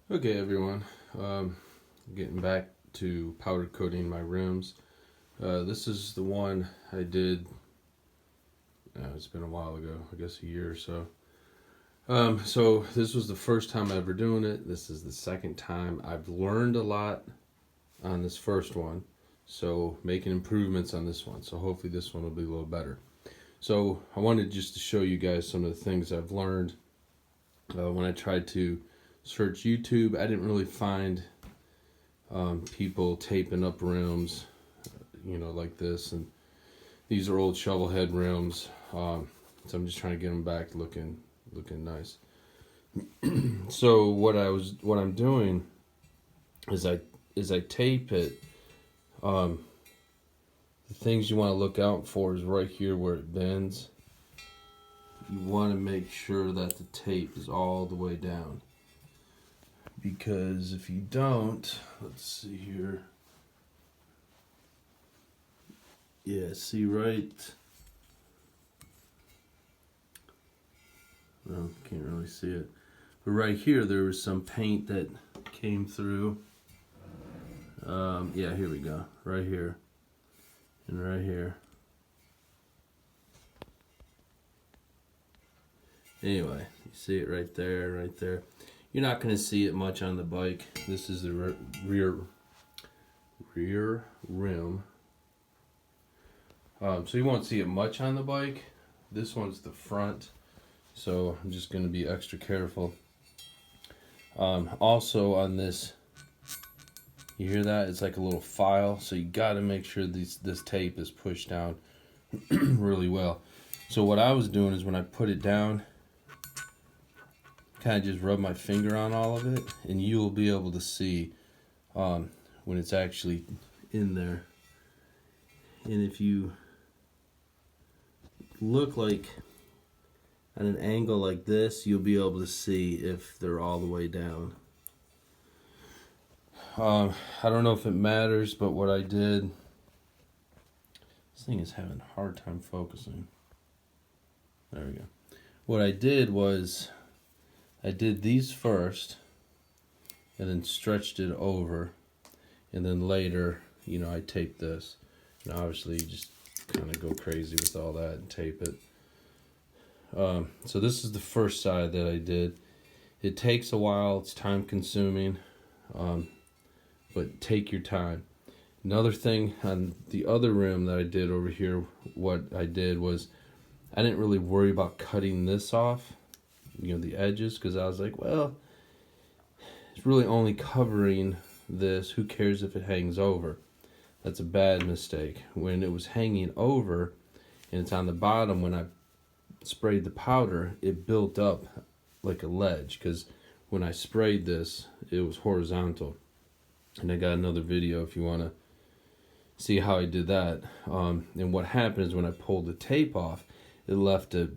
Okay, everyone, getting back to powder coating my rims. This is the one I did, it's been a while ago, I guess a year or so. So this was the first time ever doing it. This is the second time. I've learned a lot on this first one, so making improvements on this one. So hopefully this one will be a little better. So I wanted just to show you guys some of the things I've learned when I tried to search YouTube. I didn't really find people taping up rims, like this. And these are old Shovelhead rims, so I'm just trying to get them back looking nice. So what I'm doing is I tape it. The things you want to look out for is right here where it bends. You want to make sure that the tape is all the way down, because if you don't, let's see here. Yeah, see right? Well, can't really see it. But right here, there was some paint that came through. Yeah, here we go. Right here. And right here. Anyway, you see it right there, right there. You're not going to see it much on the bike. This is the rear rim. So you won't see it much on the bike. This one's the front, so I'm just going to be extra careful. Also on this, you hear that? It's like a little file, so you got to make sure this tape is pushed down really well. So what I was doing is when I put it down, kind of just rub my finger on all of it, and you will be able to see when it's actually in there. And if you look like at an angle like this, you'll be able to see if they're all the way down. I don't know if it matters, but what I did, this thing is having a hard time focusing. There we go. What I did was I did these first and then stretched it over, and then later, I taped this. And obviously you just kind of go crazy with all that and tape it. So this is the first side that I did. It takes a while, it's time consuming, but take your time. Another thing on the other rim that I did over here, what I did was I didn't really worry about cutting this off, the edges, because I was like, well, it's really only covering this. Who cares if it hangs over? That's a bad mistake. When it was hanging over and it's on the bottom, when I sprayed the powder, it built up like a ledge, because when I sprayed this, it was horizontal. And I got another video if you want to see how I did that. And what happened is when I pulled the tape off, it left a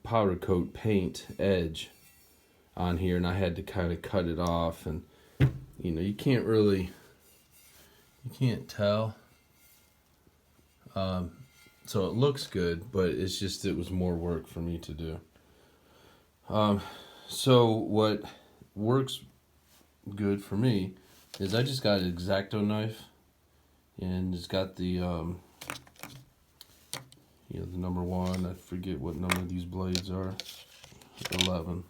powder coat paint edge on here, and I had to kind of cut it off. And you can't tell. So it looks good, but it's just, it was more work for me to do. So what works good for me is I just got an X-Acto knife, and it's got the the number 1. I forget what number these blades are. 11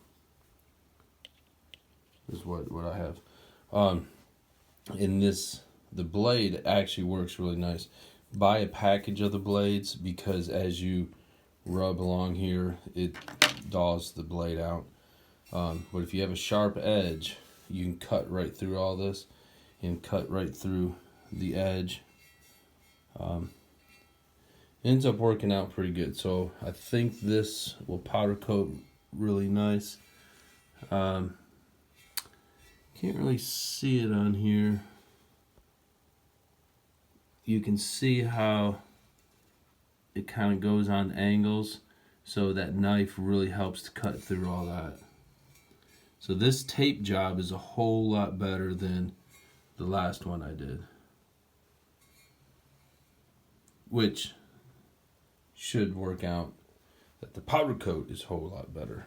is what I have. In this, the blade actually works really nice. Buy a package of the blades, because as you rub along here, it daws the blade out. But if you have a sharp edge, you can cut right through all this and cut right through the edge. Ends up working out pretty good. So I think this will powder coat really nice. Can't really see it on here. You can see how it kind of goes on angles, so that knife really helps to cut through all that. So this tape job is a whole lot better than the last one I did, which should work out that the powder coat is a whole lot better.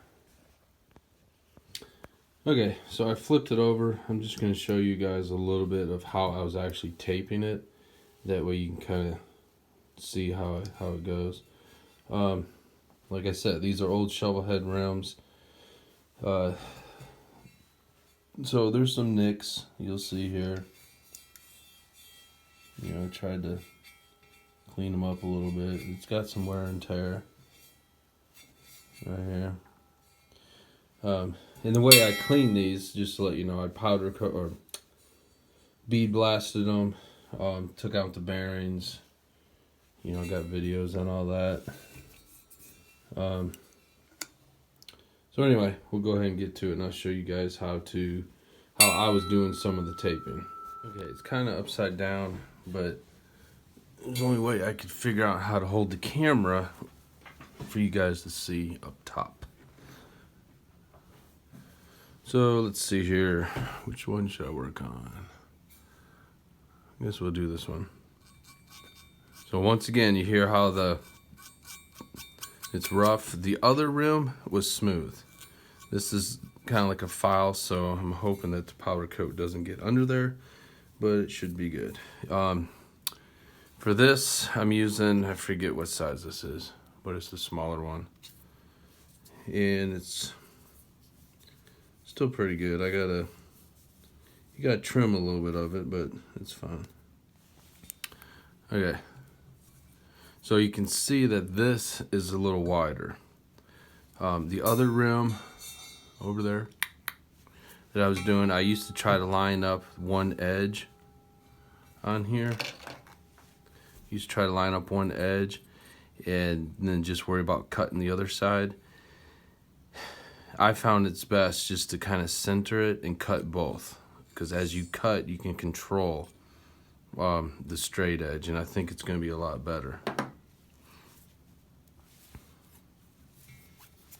Okay, so I flipped it over. I'm just going to show you guys a little bit of how I was actually taping it. That way you can kind of see how it goes. Like I said, these are old Shovelhead rims. So there's some nicks you'll see here. You know, I tried to clean them up a little bit. It's got some wear and tear right here. And the way I clean these, just to let you know, I powder coat or bead blasted them, took out the bearings. You know, got videos on all that. So anyway, we'll go ahead and get to it, and I'll show you guys how I was doing some of the taping. Okay, it's kind of upside down, but there's the only way I could figure out how to hold the camera for you guys to see up top. So let's see here, which one should I work on? I guess we'll do this one. So once again, you hear how it's rough. The other rim was smooth. This is kind of like a file, so I'm hoping that the powder coat doesn't get under there, but it should be good. For this, I'm using, I forget what size this is, but it's the smaller one. And it's still pretty good. You gotta trim a little bit of it, but it's fine. Okay. So you can see that this is a little wider. The other rim over there that I was doing, I used to try to line up one edge on here. Used to try to line up one edge and then just worry about cutting the other side. I found it's best just to kind of center it and cut both, because as you cut, you can control the straight edge, and I think it's going to be a lot better.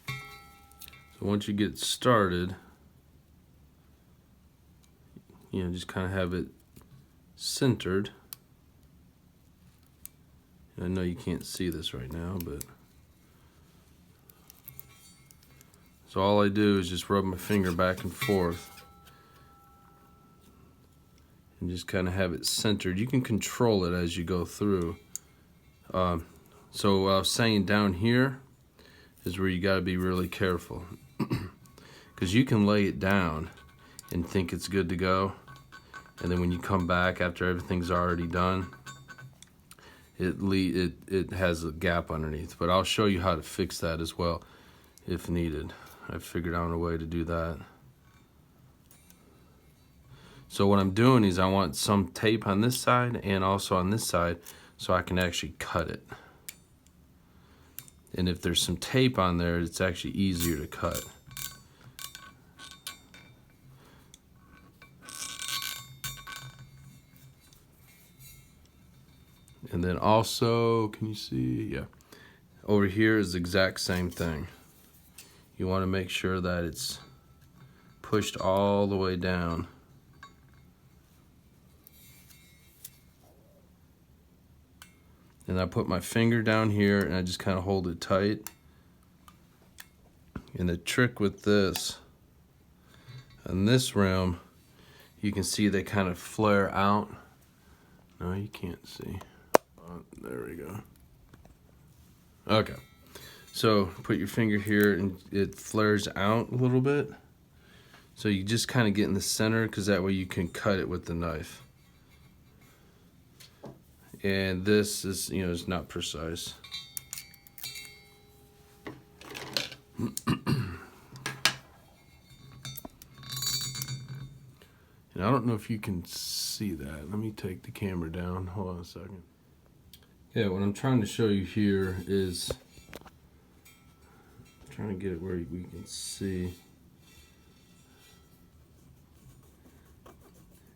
So once you get started, you know, just kind of have it centered. I know you can't see this right now, but so all I do is just rub my finger back and forth and just kind of have it centered. You can control it as you go through. So what I was saying down here is where you got to be really careful, because you can lay it down and think it's good to go, and then when you come back after everything's already done, it has a gap underneath. But I'll show you how to fix that as well if needed. I've figured out a way to do that. So what I'm doing is I want some tape on this side and also on this side so I can actually cut it. And if there's some tape on there, it's actually easier to cut. And then also, can you see? Yeah. Over here is the exact same thing. You want to make sure that it's pushed all the way down. And I put my finger down here and I just kind of hold it tight. And the trick with this, on this rim, you can see they kind of flare out. No, you can't see. Oh, there we go. Okay. So put your finger here and it flares out a little bit. So you just kind of get in the center, because that way you can cut it with the knife. And this is, you know, it's not precise. And I don't know if you can see that. Let me take the camera down. Hold on a second. Yeah, what I'm trying to show you here is, I'm trying to get it where we can see.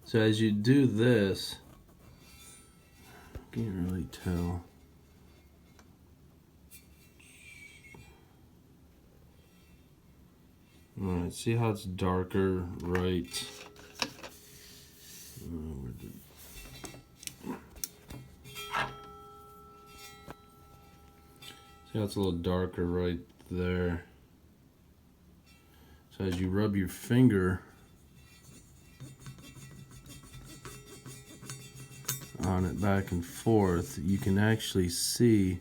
So as you do this, can't really tell. Alright, see how it's darker right? See how it's a little darker right there? So So as you rub your finger on it back and forth, you can actually see.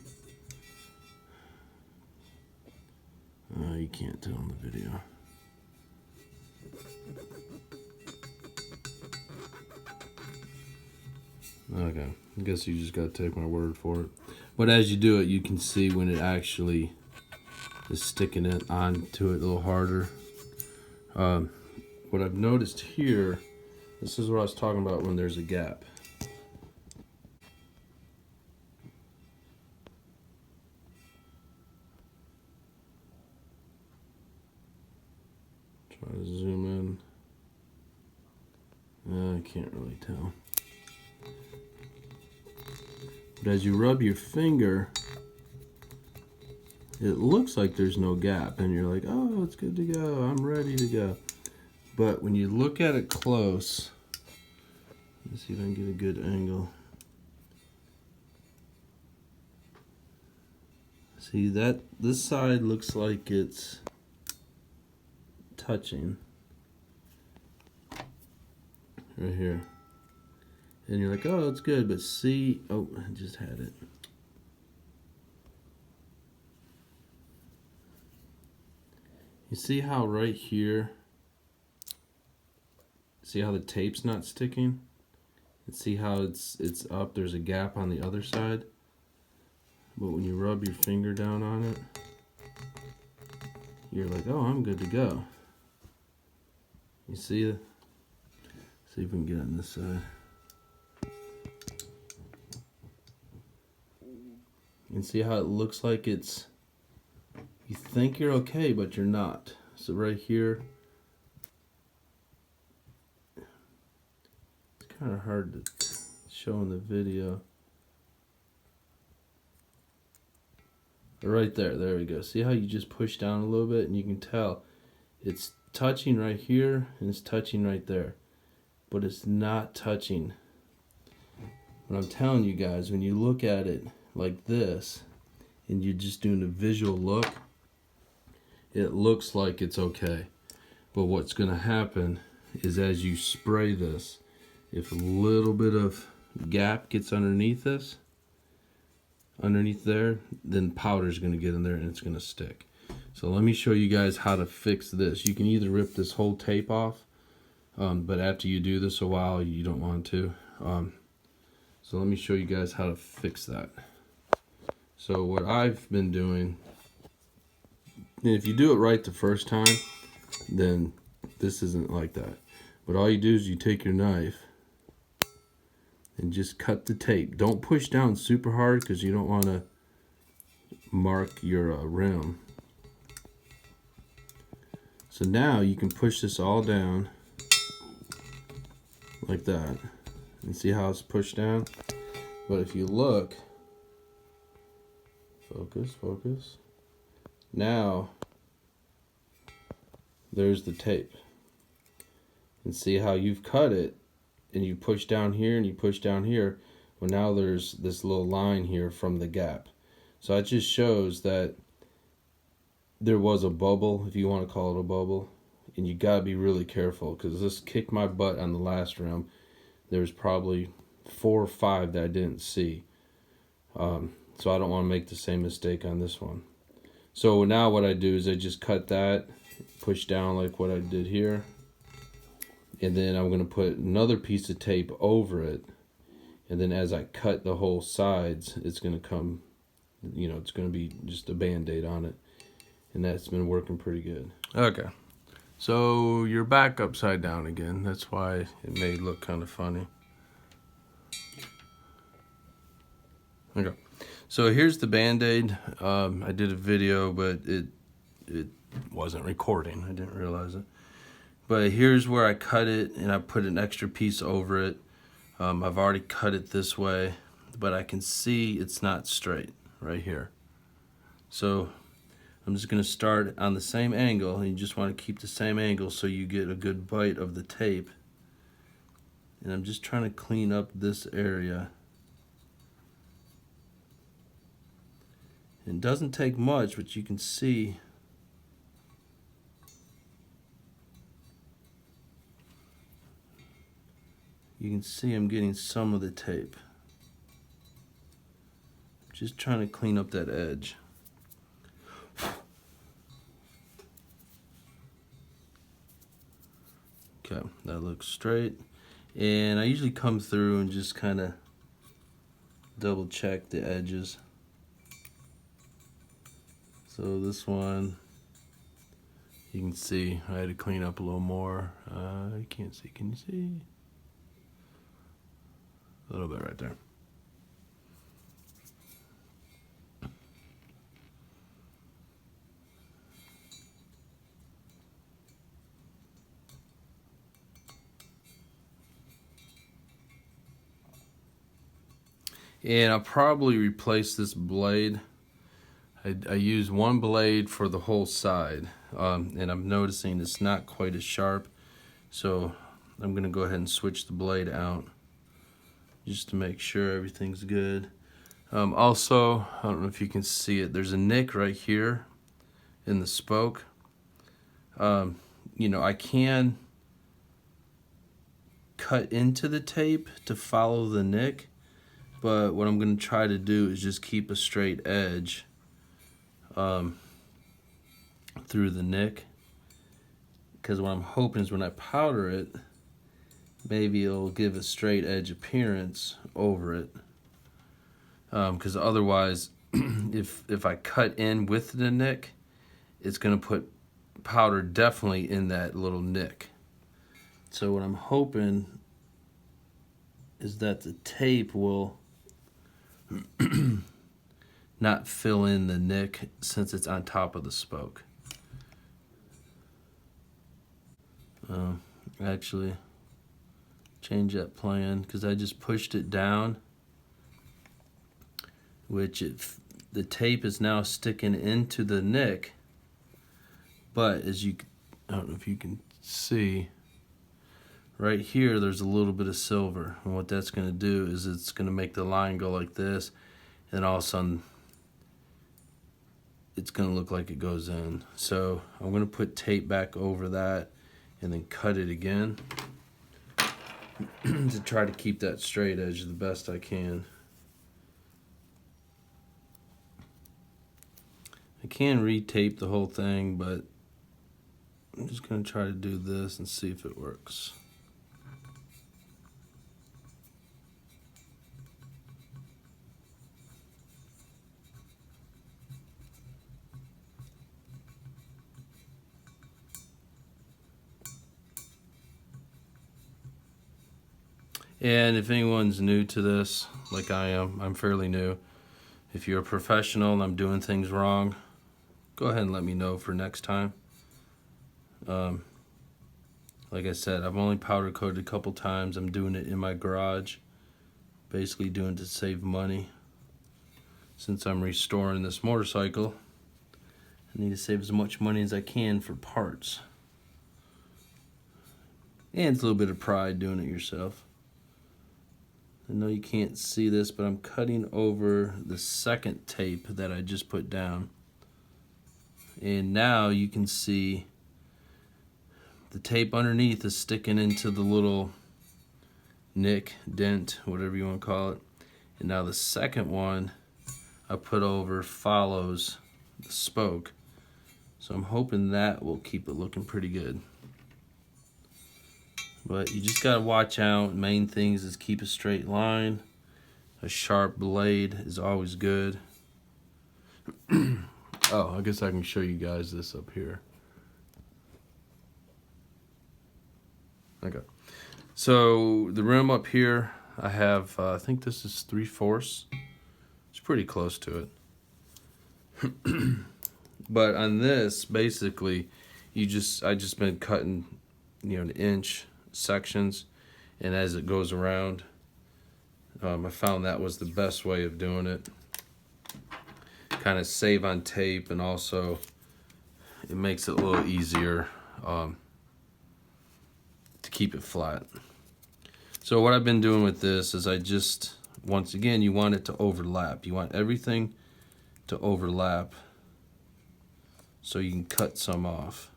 Oh, you can't tell in the video. Okay, I guess you just gotta take my word for it. But as you do it, you can see when it actually is sticking it onto it a little harder. What I've noticed here, this is what I was talking about when there's a gap. Try to zoom in. I can't really tell. But as you rub your finger, it looks like there's no gap, and you're like, oh, it's good to go, I'm ready to go. But when you look at it close, let's see if I can get a good angle. See that this side looks like it's touching right here. And you're like, oh, it's good, but see, oh, I just had it. You see how right here, see how the tape's not sticking? And see how it's up, there's a gap on the other side? But when you rub your finger down on it, you're like, oh, I'm good to go. You see it? See if we can get on this side. And see how it looks like it's, you think you're okay, but you're not. So right here, it's kind of hard to show in the video. But right there we go. See how you just push down a little bit, and you can tell it's touching right here and it's touching right there, but it's not touching. But I'm telling you guys, when you look at it like this and you're just doing a visual look, it looks like it's okay. But what's going to happen is as you spray this, if a little bit of gap gets underneath this, underneath there, then powder's going to get in there and it's going to stick. So let me show you guys how to fix this. You can either rip this whole tape off, but after you do this a while, you don't want to. So let me show you guys how to fix that. So what I've been doing, and if you do it right the first time, then this isn't like that. But all you do is you take your knife and just cut the tape. Don't push down super hard because you don't want to mark your rim. So now you can push this all down like that and see how it's pushed down. But if you look, focus. Now there's the tape. And see how you've cut it and you push down here and you push down here. Well, now there's this little line here from the gap. So it just shows that there was a bubble, if you want to call it a bubble, and you gotta be really careful because this kicked my butt on the last rim. There's probably 4 or 5 that I didn't see. So I don't want to make the same mistake on this one. So now what I do is I just cut that, push down like what I did here, and then I'm going to put another piece of tape over it, and then as I cut the whole sides, it's going to come, you know, it's going to be just a band-aid on it, and that's been working pretty good. Okay, so you're back upside down again. That's why it may look kind of funny. Okay, so here's the band-aid. I did a video, but it wasn't recording. I didn't realize it. But here's where I cut it, and I put an extra piece over it. I've already cut it this way, but I can see it's not straight right here. So I'm just going to start on the same angle, and you just want to keep the same angle so you get a good bite of the tape. And I'm just trying to clean up this area. It doesn't take much, but you can see you can see I'm getting some of the tape. Just trying to clean up that edge. Okay, that looks straight. And I usually come through and just kind of double check the edges. So this one, you can see I had to clean up a little more. I can't see, can you see? A little bit right there. And I'll probably replace this blade. I use one blade for the whole side, and I'm noticing it's not quite as sharp, so I'm gonna go ahead and switch the blade out just to make sure everything's good. Also, I don't know if you can see it, there's a nick right here in the spoke. You know, I can cut into the tape to follow the nick, but what I'm going to try to do is just keep a straight edge through the nick, because what I'm hoping is when I powder it, maybe it'll give a straight edge appearance over it, because otherwise if I cut in with the nick, it's going to put powder definitely in that little nick. So what I'm hoping is that the tape will not fill in the nick since it's on top of the spoke. Actually, change that plan because I just pushed it down, which the tape is now sticking into the nick. But as you, I don't know if you can see, right here there's a little bit of silver, and what that's going to do is it's going to make the line go like this, and all of a sudden it's going to look like it goes in. So I'm going to put tape back over that and then cut it again to try to keep that straight edge the best I can. I can retape the whole thing, but I'm just going to try to do this and see if it works. And if anyone's new to this, like I am, I'm fairly new. If you're a professional and I'm doing things wrong, go ahead and let me know for next time. Like I said, I've only powder coated a couple times. I'm doing it in my garage, basically doing it to save money. Since I'm restoring this motorcycle, I need to save as much money as I can for parts. And it's a little bit of pride doing it yourself. I know you can't see this, but I'm cutting over the second tape that I just put down. And now you can see the tape underneath is sticking into the little nick, dent, whatever you want to call it. And now the second one I put over follows the spoke. So I'm hoping that will keep it looking pretty good. But you just gotta watch out. Main things is keep a straight line. A sharp blade is always good. Oh, I guess I can show you guys this up here. Okay. So the rim up here, I have, I think this is 3/4. It's pretty close to it. But on this, basically, I just been cutting, you know, an inch sections, and as it goes around, I found that was the best way of doing it. Kind of save on tape, and also it makes it a little easier to keep it flat. So what I've been doing with this is I just, once again, you want it to overlap. You want everything to overlap so you can cut some off.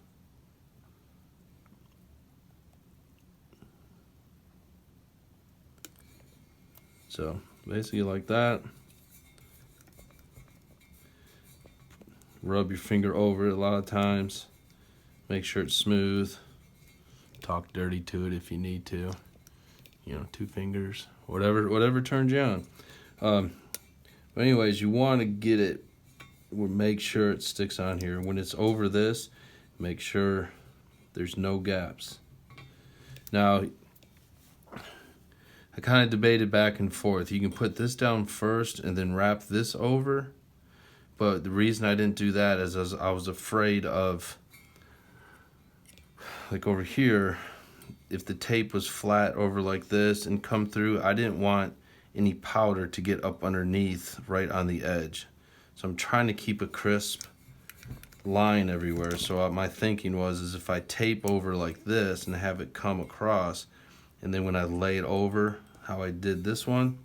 So basically like that. Rub your finger over it a lot of times. Make sure it's smooth. Talk dirty to it if you need to. You know, 2 fingers, whatever turns you on. But anyways, you want to get it, make sure it sticks on here. When it's over this, make sure there's no gaps. Now, I kind of debated back and forth. You can put this down first and then wrap this over. But the reason I didn't do that is I was afraid of, like over here, if the tape was flat over like this and come through, I didn't want any powder to get up underneath right on the edge. So I'm trying to keep a crisp line everywhere. So my thinking was if I tape over like this and have it come across, and then when I lay it over how I did this one,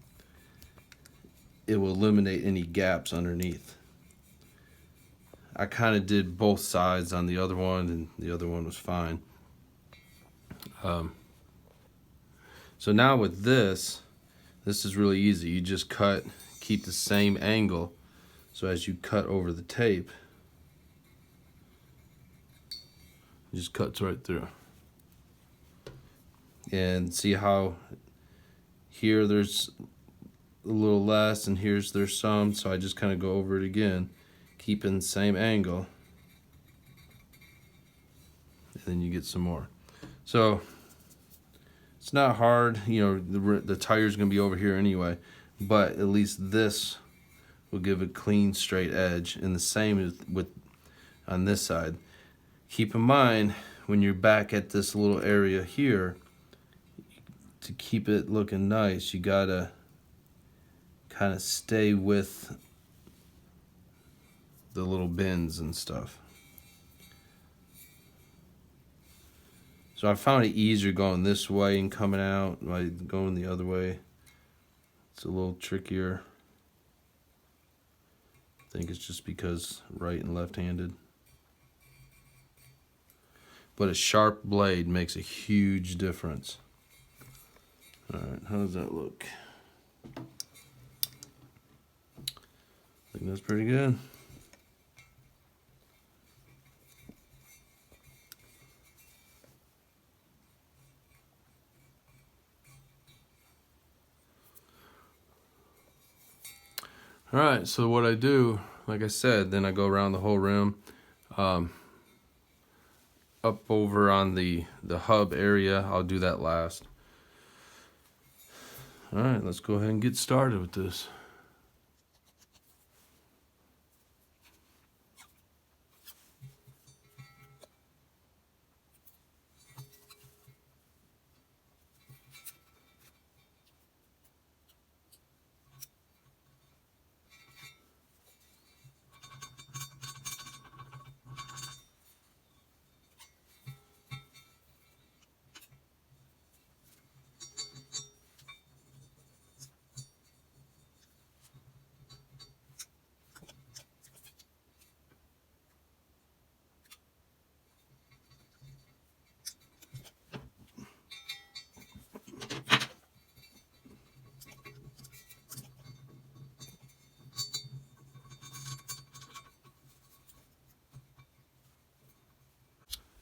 it will eliminate any gaps underneath. I kind of did both sides on the other one, and the other one was fine. So now with this is really easy. You just cut, keep the same angle, so as you cut over the tape, it just cuts right through. And see how here there's a little less and there's some, so I just kind of go over it again, keeping the same angle, and then you get some more. So it's not hard, you know, the tire's gonna be over here anyway, but at least this will give a clean straight edge, and the same with on this side. Keep in mind when you're back at this little area here, to keep it looking nice, you gotta kind of stay with the little bends and stuff. So I found it easier going this way and coming out, like going the other way. It's a little trickier. I think it's just because right and left-handed. But a sharp blade makes a huge difference. All right, how does that look? I think that's pretty good. All right, so what I do, like I said, then I go around the whole rim, up over on the hub area. I'll do that last. All right, let's go ahead and get started with this.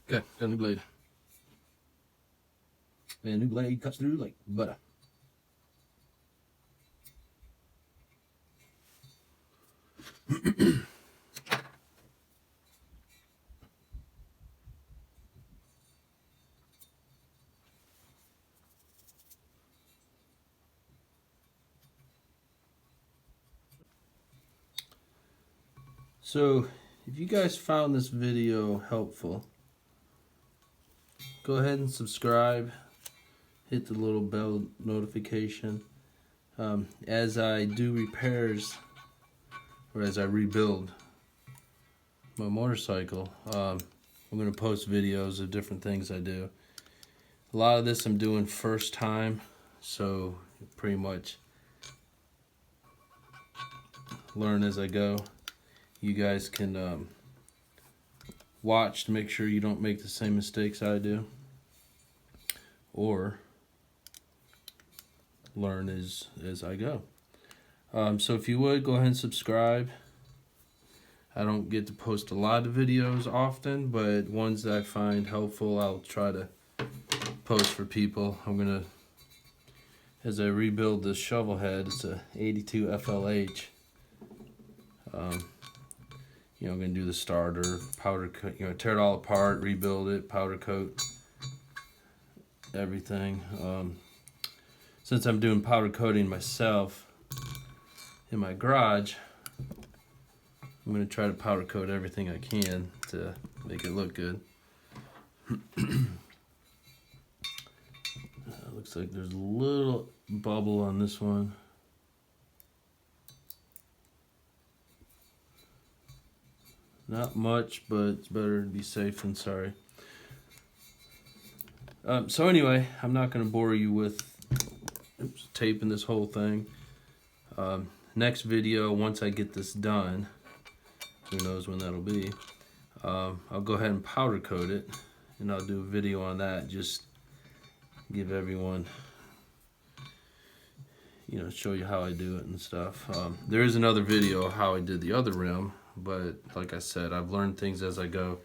Okay, got a new blade. And a new blade cuts through like butter. So, if you guys found this video helpful, go ahead and subscribe, hit the little bell notification. As I do repairs, or as I rebuild my motorcycle, I'm going to post videos of different things I do. A lot of this I'm doing first time, so pretty much learn as I go. You guys can watch to make sure you don't make the same mistakes I do. Or learn as I go. So if you would, go ahead and subscribe. I don't get to post a lot of videos often, but ones that I find helpful, I'll try to post for people. I'm gonna, as I rebuild this shovel head, it's a 82 FLH. You know, I'm gonna do the starter, powder coat, you know, tear it all apart, rebuild it, powder coat everything. Since I'm doing powder coating myself in my garage, I'm gonna try to powder coat everything I can to make it look good. Looks like there's a little bubble on this one. Not much, but it's better to be safe than sorry. So anyway, I'm not going to bore you with taping this whole thing. Next video, once I get this done, who knows when that'll be, I'll go ahead and powder coat it, and I'll do a video on that, just give everyone, you know, show you how I do it and stuff. There is another video of how I did the other rim, but like I said, I've learned things as I go,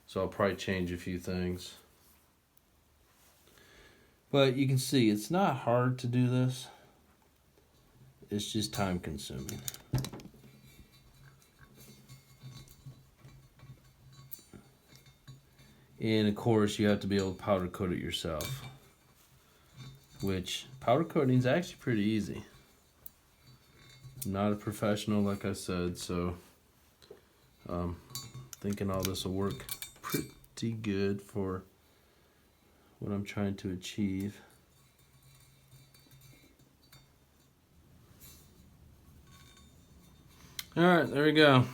so I'll probably change a few things. But you can see it's not hard to do this. It's just time consuming. And of course you have to be able to powder coat it yourself, which powder coating is actually pretty easy. I'm not a professional, like I said, so thinking all this will work pretty good for what I'm trying to achieve. Alright, there we go.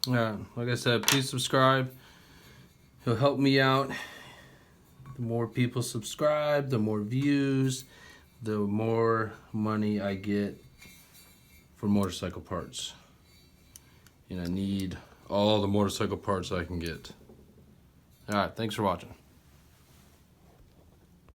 Like I said, please subscribe. It'll help me out. The more people subscribe, the more views, the more money I get for motorcycle parts. And I need all the motorcycle parts I can get. Alright, thanks for watching.